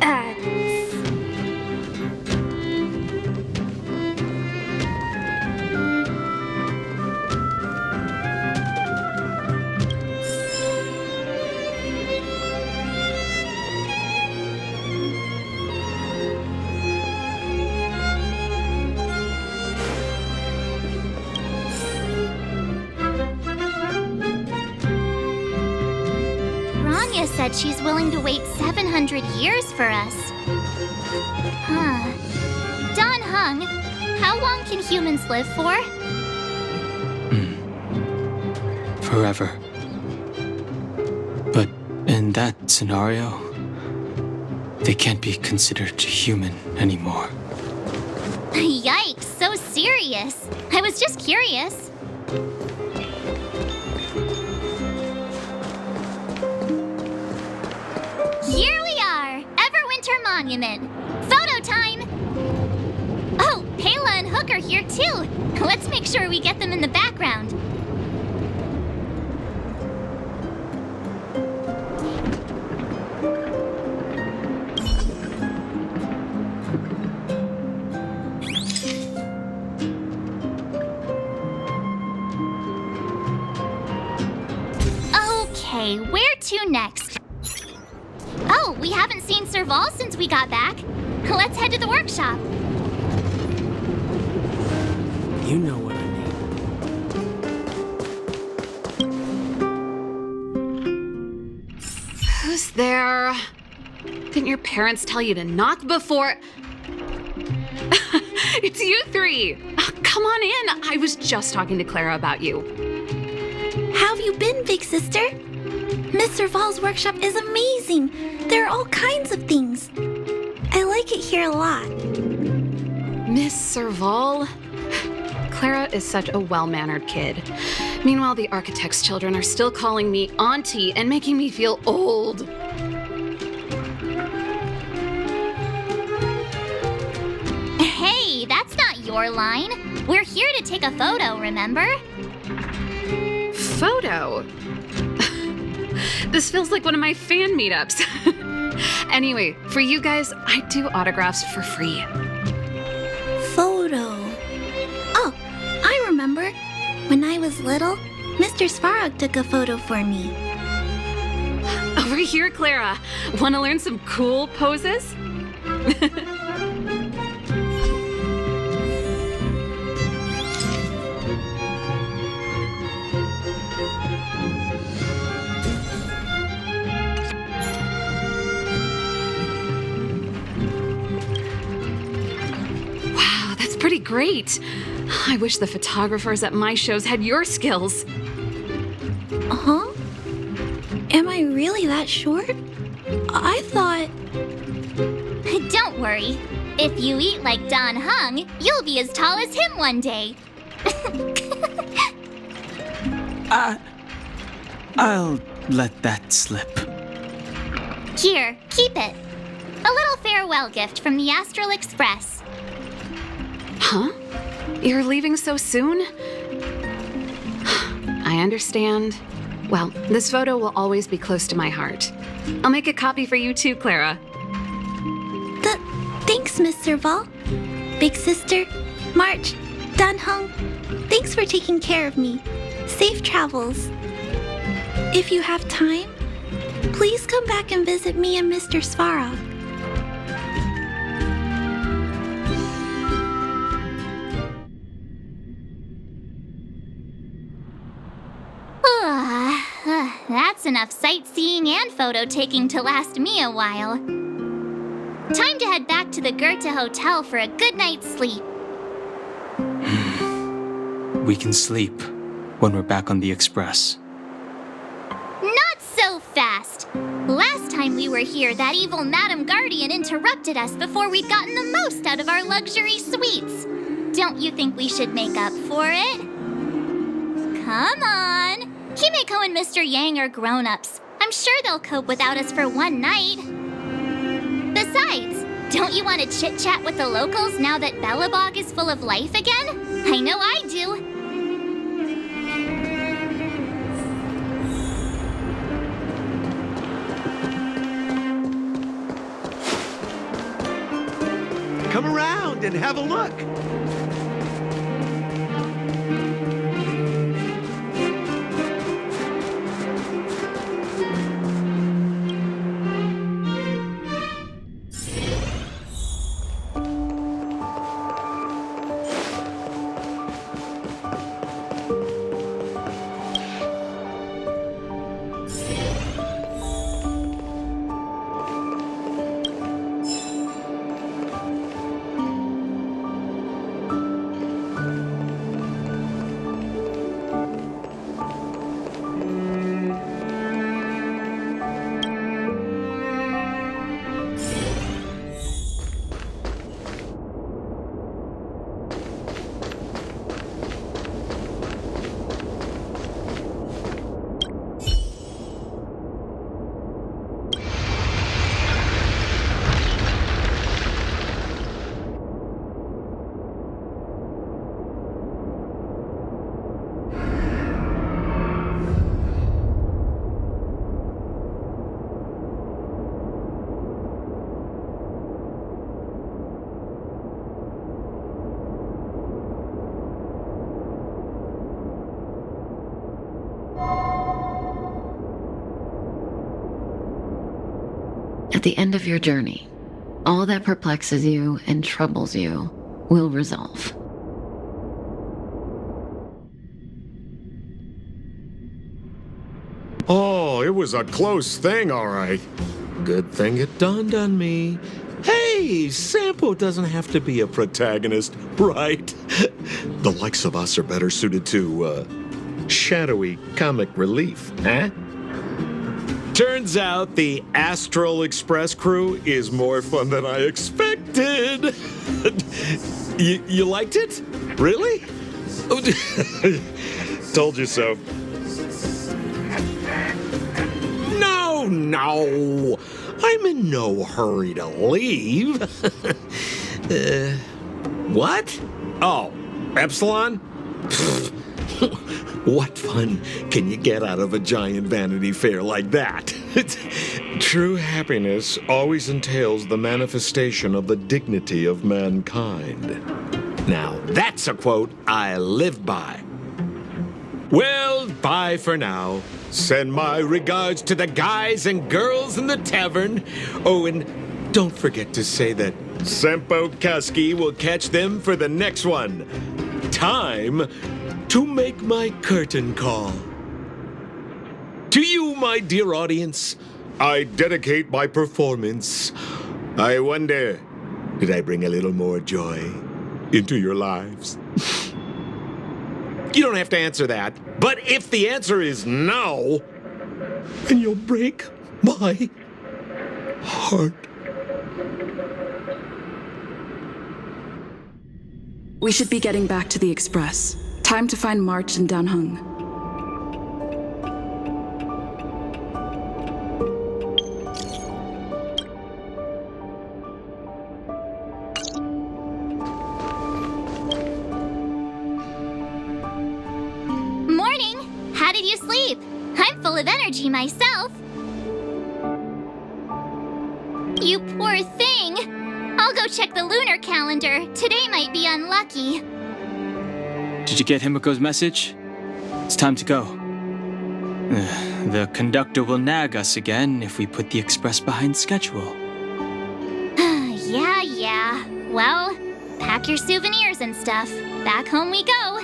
Uh, Rania said she's willing to wait 700 years for us. Huh. Don Hung, how long can humans live for? Forever. But in that scenario, they can't be considered human anymore. Yikes, so serious. I was just curious. Here we are, Everwinter Monument. Photo time! Oh, Pela and Hook are here too. Let's make sure we get them in the background. Okay, where to next? Oh, we haven't seen Serval since we got back. Let's head to the workshop. You know what I mean. Who's there? Didn't your parents tell you to knock before? It's you three. Come on in. I was just talking to Clara about you. how have you been, big sister? Mr. Val's workshop is amazing. There are all kinds of things. I like it here a lot. Miss Serval? Clara is such a well-mannered kid. Meanwhile, the architect's children are still calling me auntie and making me feel old. Hey, that's not your line. We're here to take a photo, remember? Photo? This feels like one of my fan meetups. Anyway, for you guys, I do autographs for free. Photo. Oh, I remember. When I was little, Mr. Svarog took a photo for me. Over here, Clara. Want to learn some cool poses? Wow, that's pretty great. I wish the photographers at my shows had your skills. Huh? Am I really that short? I thought... Don't worry. If you eat like Don Hung, you'll be as tall as him one day. I'll let that slip. Here, keep it. A little farewell gift from the Astral Express. Huh? You're leaving so soon? I understand. Well, this photo will always be close to my heart. I'll make a copy for you too, Clara. Thanks, Mr. Val. Big sister, March, Dan Hung, thanks for taking care of me. Safe travels. If you have time, please come back and visit me and Mr. Svarog. That's enough sightseeing and photo taking to last me a while. Time to head back to the Goethe Hotel for a good night's sleep. We can sleep when we're back on the express. Not so fast! Last time we were here, that evil Madam Guardian interrupted us before we'd gotten the most out of our luxury suites. Don't you think we should make up for it? Come on! Himeko and Mr. Yang are grown-ups. I'm sure they'll cope without us for one night. Besides, don't you want to chit-chat with the locals now that BELOBOG is full of life again? I know I do. Come around and have a look. At the end of your journey, all that perplexes you and troubles you will resolve. Oh, it was a close thing, all right. Good thing it dawned on me. Hey, Sampo doesn't have to be a protagonist, right? The likes of us are better suited to, shadowy comic relief, huh? Turns out the Astral Express crew is more fun than I expected. You liked it? Really? Told you so. No. I'm in no hurry to leave. What? Oh, Epsilon? What fun can you get out of a giant Vanity Fair like that? True happiness always entails the manifestation of the dignity of mankind. Now, that's a quote I live by. Well, bye for now. Send my regards to the guys and girls in the tavern. Oh, and don't forget to say that Sampo Kaski will catch them for the next one. Time to make my curtain call. To you, my dear audience, I dedicate my performance. I wonder, did I bring a little more joy into your lives? You don't have to answer that. But if the answer is no, then you'll break my heart. We should be getting back to the Express. Time to find March and Danhung. Morning! How did you sleep? I'm full of energy myself. You poor thing! I'll go check the lunar calendar. Today might be unlucky. Did you get Himiko's message? It's time to go. The conductor will nag us again if we put the express behind schedule. Yeah. Well, pack your souvenirs and stuff. Back home we go.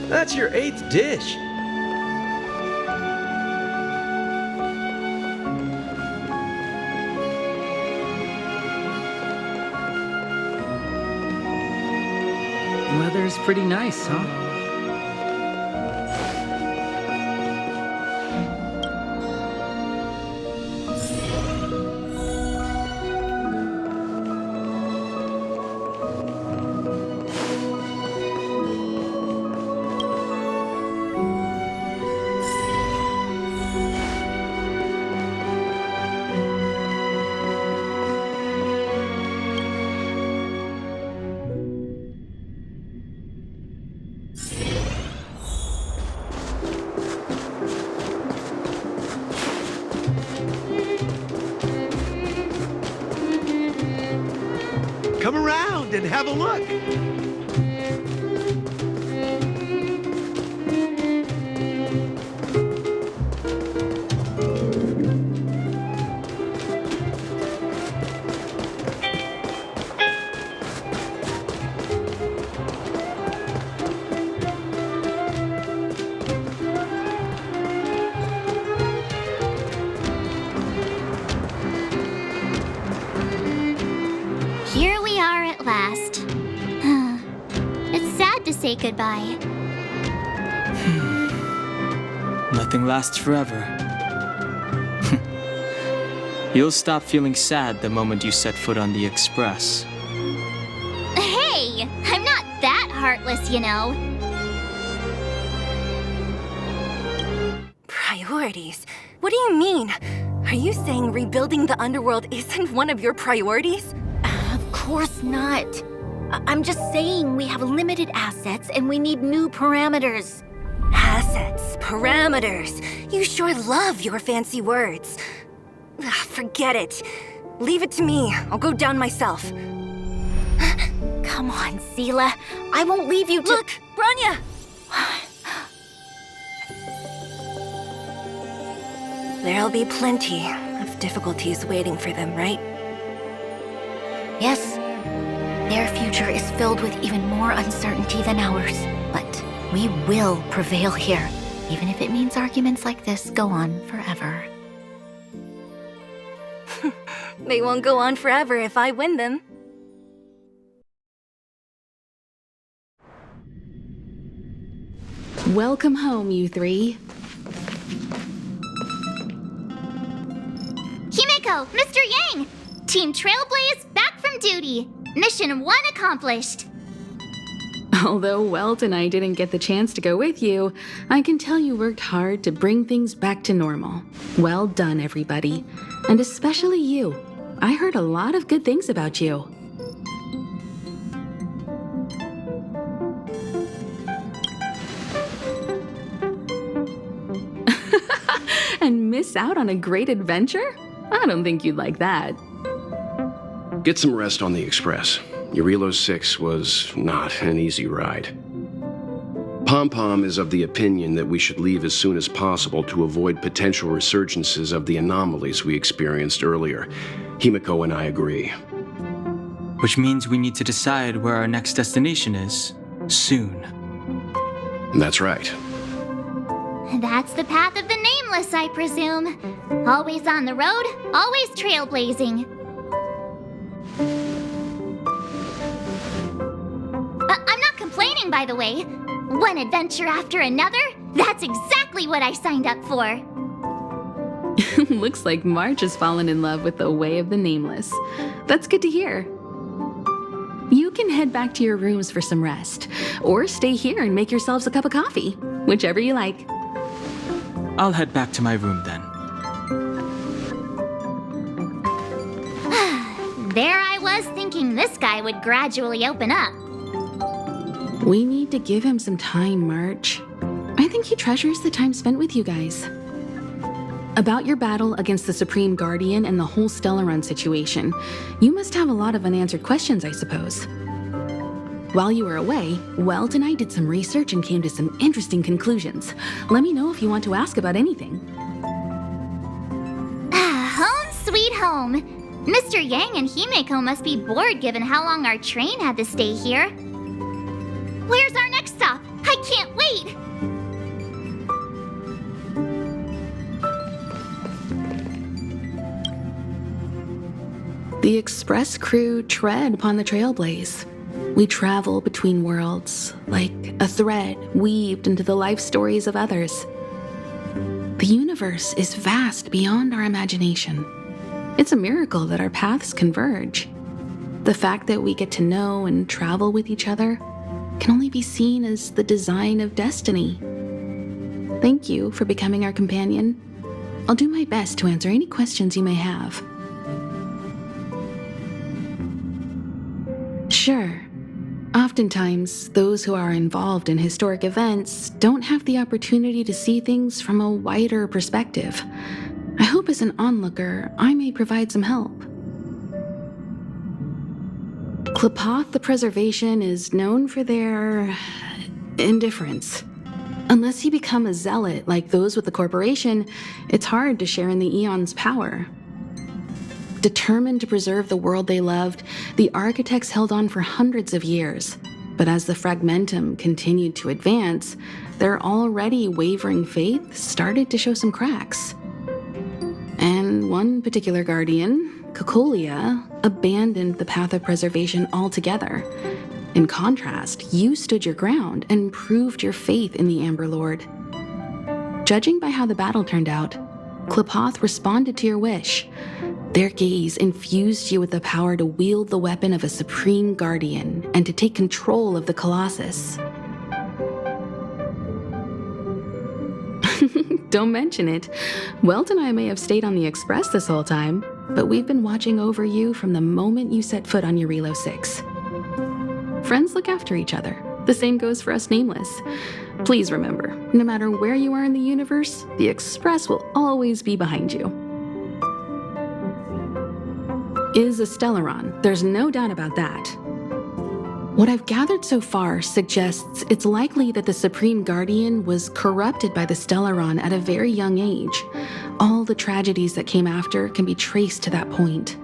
That's your 8th dish. Weather's pretty nice, huh? Come around and have a look. Here we are at last. It's sad to say goodbye. Nothing lasts forever. You'll stop feeling sad the moment you set foot on the Express. Hey, I'm not that heartless, you know. Priorities? What do you mean? Are you saying rebuilding the underworld isn't one of your priorities? Of course not. I'm just saying we have limited assets and we need new parameters. Assets, parameters. You sure love your fancy words. Forget it. Leave it to me. I'll go down myself. Come on, Seela. I won't leave you to— Look, Branya! There'll be plenty of difficulties waiting for them, right? Yes, their future is filled with even more uncertainty than ours. But we will prevail here, even if it means arguments like this go on forever. They won't go on forever if I win them. Welcome home, you three. Himeko, Mr. Yang! Team Trailblaze back from duty. Mission 1 accomplished. Although Welt and I didn't get the chance to go with you, I can tell you worked hard to bring things back to normal. Well done, everybody. And especially you. I heard a lot of good things about you. And miss out on a great adventure? I don't think you'd like that. Get some rest on the Express. Eurilo 6 was not an easy ride. Pom-Pom is of the opinion that we should leave as soon as possible to avoid potential resurgences of the anomalies we experienced earlier. Himeko and I agree. Which means we need to decide where our next destination is, soon. That's right. That's the path of the Nameless, I presume. Always on the road, always trailblazing. I'm not complaining, by the way. One adventure after another, that's exactly what I signed up for. Looks like March has fallen in love with the way of the Nameless. That's good to hear. You can head back to your rooms for some rest, or stay here and make yourselves a cup of coffee, whichever you like. I'll head back to my room then. There I was thinking this guy would gradually open up. We need to give him some time, March. I think he treasures the time spent with you guys. About your battle against the Supreme Guardian and the whole Stellaron situation, you must have a lot of unanswered questions, I suppose. While you were away, Welt and I did some research and came to some interesting conclusions. Let me know if you want to ask about anything. Home sweet home. Mr. Yang and Himeko must be bored given how long our train had to stay here. Where's our next stop? I can't wait! The Express crew tread upon the Trailblaze. We travel between worlds, like a thread weaved into the life stories of others. The universe is vast beyond our imagination. It's a miracle that our paths converge. The fact that we get to know and travel with each other can only be seen as the design of destiny. Thank you for becoming our companion. I'll do my best to answer any questions you may have. Sure. Oftentimes, those who are involved in historic events don't have the opportunity to see things from a wider perspective. I hope as an onlooker, I may provide some help. Klapoth the Preservation is known for their indifference. Unless you become a zealot like those with the corporation, it's hard to share in the Eon's power. Determined to preserve the world they loved, the architects held on for hundreds of years. But as the fragmentum continued to advance, their already wavering faith started to show some cracks. And one particular guardian, Cocolia, abandoned the path of preservation altogether. In contrast, you stood your ground and proved your faith in the Amber Lord. Judging by how the battle turned out, Klapoth responded to your wish. Their gaze infused you with the power to wield the weapon of a supreme guardian and to take control of the Colossus. Don't mention it. Welt and I may have stayed on the Express this whole time, but we've been watching over you from the moment you set foot on Eurilo 6. Friends look after each other. The same goes for us Nameless. Please remember, no matter where you are in the universe, the Express will always be behind you. Is a Stellaron, there's no doubt about that. What I've gathered so far suggests it's likely that the Supreme Guardian was corrupted by the Stellaron at a very young age. All the tragedies that came after can be traced to that point.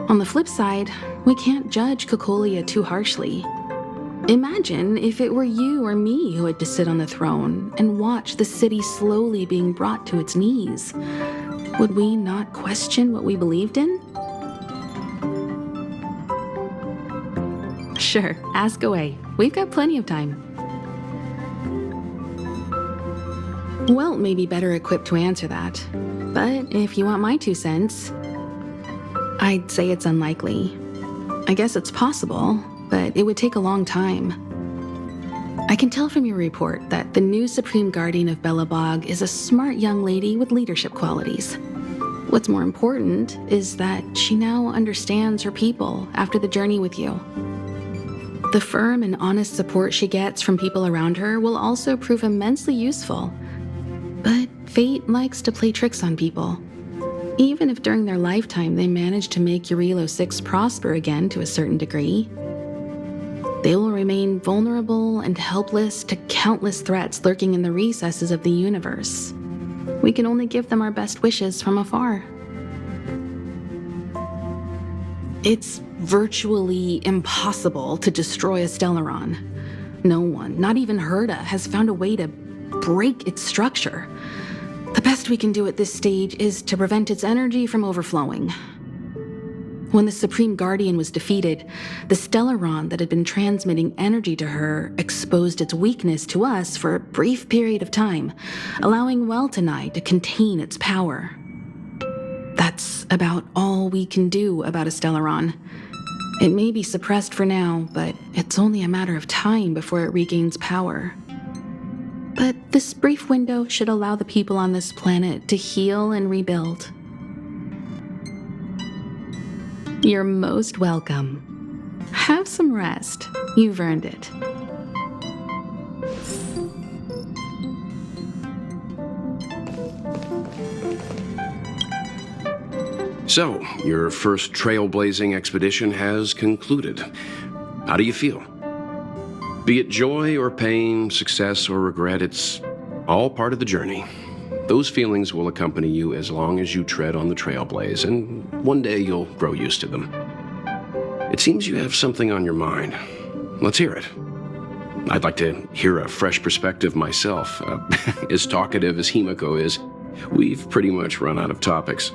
On the flip side, we can't judge Cocolia too harshly. Imagine if it were you or me who had to sit on the throne and watch the city slowly being brought to its knees. Would we not question what we believed in? Sure, ask away. We've got plenty of time. Welt may be better equipped to answer that, but if you want my 2 cents, I'd say it's unlikely. I guess it's possible, but it would take a long time. I can tell from your report that the new Supreme Guardian of BELOBOG is a smart young lady with leadership qualities. What's more important is that she now understands her people after the journey with you. The firm and honest support she gets from people around her will also prove immensely useful. But fate likes to play tricks on people. Even if during their lifetime they manage to make Eurilo 6 prosper again to a certain degree, they will remain vulnerable and helpless to countless threats lurking in the recesses of the universe. We can only give them our best wishes from afar. It's virtually impossible to destroy a Stellaron. No one, not even Herda, has found a way to break its structure. The best we can do at this stage is to prevent its energy from overflowing. When the Supreme Guardian was defeated, the Stellaron that had been transmitting energy to her exposed its weakness to us for a brief period of time, allowing Welt and I to contain its power. That's about all we can do about a Stellaron. It may be suppressed for now, but it's only a matter of time before it regains power. But this brief window should allow the people on this planet to heal and rebuild. You're most welcome. Have some rest. You've earned it. So, your first trailblazing expedition has concluded. How do you feel? Be it joy or pain, success or regret, it's all part of the journey. Those feelings will accompany you as long as you tread on the trailblaze, and one day you'll grow used to them. It seems you have something on your mind. Let's hear it. I'd like to hear a fresh perspective myself. As talkative as Himiko is, we've pretty much run out of topics.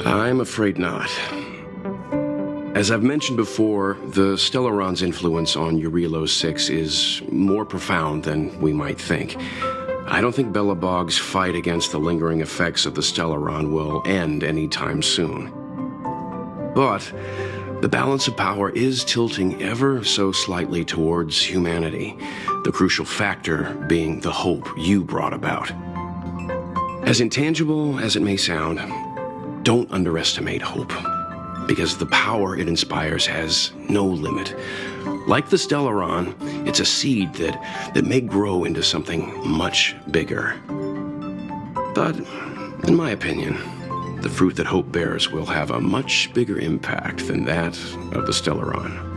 I'm afraid not. As I've mentioned before, the Stellaron's influence on Eurilo 6 is more profound than we might think. I don't think BELOBOG's fight against the lingering effects of the Stellaron will end anytime soon. But the balance of power is tilting ever so slightly towards humanity, the crucial factor being the hope you brought about. As intangible as it may sound, don't underestimate hope, because the power it inspires has no limit. Like the Stellaron, it's a seed that may grow into something much bigger. But, in my opinion, the fruit that hope bears will have a much bigger impact than that of the Stellaron.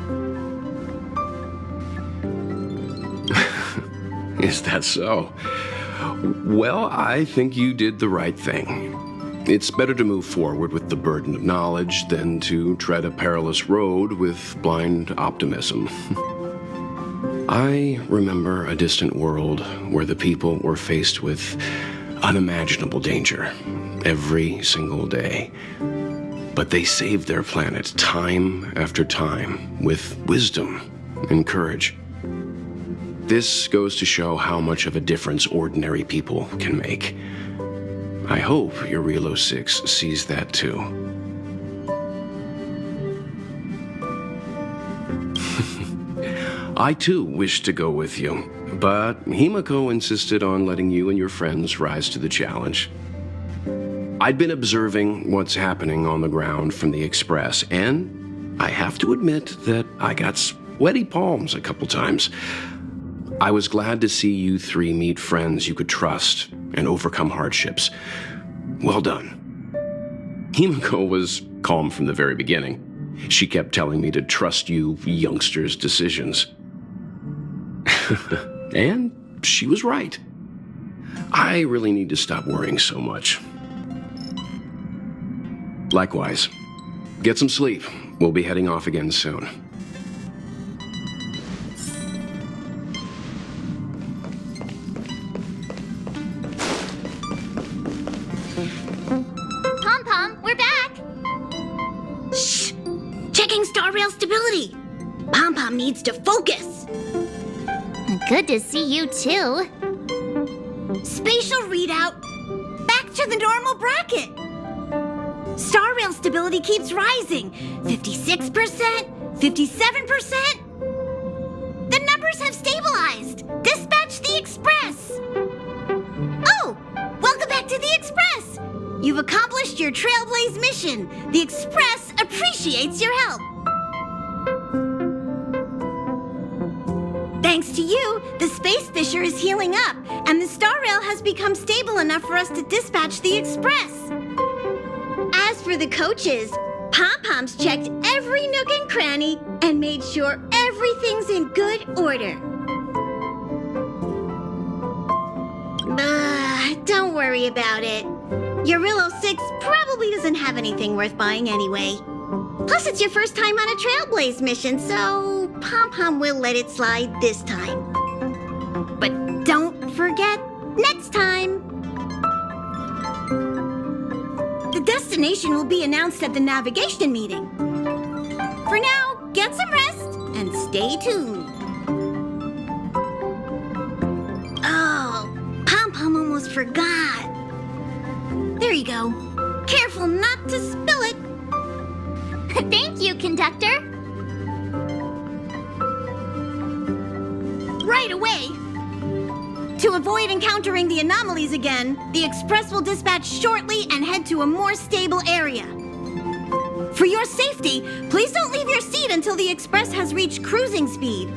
Is that so? Well, I think you did the right thing. It's better to move forward with the burden of knowledge than to tread a perilous road with blind optimism. I remember a distant world where the people were faced with unimaginable danger every single day. But they saved their planet time after time with wisdom and courage. This goes to show how much of a difference ordinary people can make. I hope your Relo 6 sees that too. I too wish to go with you, but Himiko insisted on letting you and your friends rise to the challenge. I'd been observing what's happening on the ground from the Express, and I have to admit that I got sweaty palms a couple times. I was glad to see you three meet friends you could trust and overcome hardships. Well done. Himiko was calm from the very beginning. She kept telling me to trust you youngsters' decisions. And she was right. I really need to stop worrying so much. Likewise. Get some sleep. We'll be heading off again soon. Pom-Pom, we're back! Shh! Checking star rail stability. Pom-Pom needs to focus. Good to see you too. Spatial readout. Back to the normal bracket. Star rail stability keeps rising. 56%, 57%. The numbers have stabilized. Dispatch the Express. Oh, welcome back to the Express. You've accomplished your Trailblaze mission. The Express appreciates your help. Thanks to you, the space fissure is healing up, and the star rail has become stable enough for us to dispatch the Express. As for the coaches, Pom-Pom's checked every nook and cranny and made sure everything's in good order. Don't worry about it. Your Relo 6 probably doesn't have anything worth buying anyway. Plus, it's your first time on a Trailblaze mission, so Pom-Pom will let it slide this time. But don't forget, next time! The destination will be announced at the navigation meeting. For now, get some rest and stay tuned. Oh, Pom-Pom almost forgot. There you go. Careful not to spill it. Thank you, conductor. Right away. To avoid encountering the anomalies again, the Express will dispatch shortly and head to a more stable area. For your safety, please don't leave your seat until the Express has reached cruising speed.